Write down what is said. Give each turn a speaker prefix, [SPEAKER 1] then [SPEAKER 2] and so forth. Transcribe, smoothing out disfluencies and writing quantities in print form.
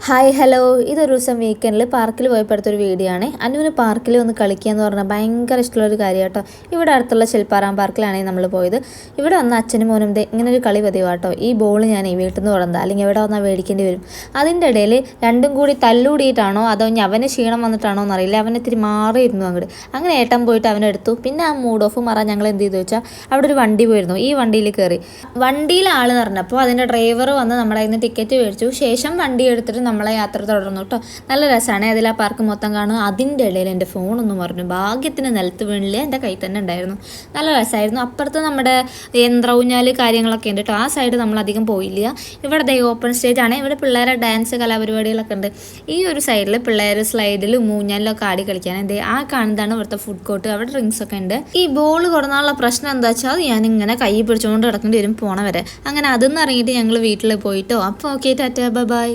[SPEAKER 1] Hi hello, ഇതൊരു ദിവസം വീക്കെൻഡിൽ പാർക്കിൽ പോയപ്പോഴത്തൊരു വീഡിയോ ആണ്. അനുവിന് പാർക്കിൽ ഒന്ന് കളിക്കുക എന്ന് പറഞ്ഞാൽ ഭയങ്കര ഇഷ്ടമുള്ളൊരു കാര്യം കേട്ടോ. ഇവിടെ അടുത്തുള്ള ശില്പാറാം പാർക്കിലാണെങ്കിൽ നമ്മൾ പോയത്. ഇവിടെ വന്ന അച്ഛനും മോനും ഇങ്ങനെ ഒരു കളി പതിവാട്ടോ. ഈ ബോൾ ഞാൻ ഈ വീട്ടിൽ നിന്ന് തുടങ്ങുക അല്ലെങ്കിൽ എവിടെ വന്നാൽ മേടിക്കേണ്ടി വരും. അതിൻ്റെ ഇടയിൽ രണ്ടും കൂടി തല്ലൂടിയിട്ടാണോ അതോ അവന് ക്ഷീണം വന്നിട്ടാണോ എന്നറിയില്ല, അവനെത്തിരി മാറിയിരുന്നു അങ്ങോട്ട്. അങ്ങനെ ഏട്ടൻ പോയിട്ട് അവനെടുത്തു. പിന്നെ ആ മൂഡ് ഓഫ് മാറാൻ ഞങ്ങൾ എന്ത് ചെയ്തു വെച്ചാൽ അവിടെ ഒരു വണ്ടി പോയിരുന്നു. ഈ വണ്ടിയിൽ കയറി. വണ്ടിയിൽ ആൾ നിറഞ്ഞപ്പോൾ അതിൻ്റെ ഡ്രൈവർ വന്ന് നമ്മുടെ കയ്യിൽ നിന്ന് ടിക്കറ്റ് മേടിച്ചു. ശേഷം വണ്ടി എടുത്തിട്ട് നമ്മളെ യാത്ര തുടർന്നു കേട്ടോ. നല്ല രസമാണ്. അതിൽ ആ പാർക്ക് മൊത്തം കാണുക. അതിൻ്റെ ഇടയിൽ എൻ്റെ ഫോണൊന്നും പറഞ്ഞു. ഭാഗ്യത്തിന് നിലത്ത് വീണില്ല, എൻ്റെ കയ്യിൽ തന്നെ ഉണ്ടായിരുന്നു. നല്ല രസമായിരുന്നു. അപ്പുറത്ത് നമ്മുടെ യന്ത്രഊഞ്ഞാൽ കാര്യങ്ങളൊക്കെ ഉണ്ട് കേട്ടോ. ആ സൈഡ് നമ്മൾ അധികം പോയില്ല. ഇവിടെ ഓപ്പൺ സ്റ്റേജ് ആണ്. ഇവിടെ പിള്ളേരെ ഡാൻസ് കലാപരിപാടികളൊക്കെ ഉണ്ട്. ഈ ഒരു സൈഡിൽ പിള്ളേർ സ്ലൈഡിലും ഊഞ്ഞാലിലൊക്കെ ആടി കളിക്കാൻ ഉണ്ട്. ആ കാണുന്നതാണ് ഇവിടുത്തെ ഫുഡ് കോർട്ട്. അവിടെ ഡ്രിങ്ക്സ് ഒക്കെ ഉണ്ട്. ഈ ബോൾ കൊടുക്കാനുള്ള പ്രശ്നം എന്താ വെച്ചാൽ ഞാനിങ്ങനെ കൈ പിടിച്ചുകൊണ്ട് കിടക്കേണ്ടി വരും പോണവരെ. അങ്ങനെ അതൊന്നും ഇറങ്ങിയിട്ട് ഞങ്ങൾ വീട്ടിൽ പോയിട്ടോ. അപ്പോൾ ഓക്കെ, ടാറ്റാ, ബൈ.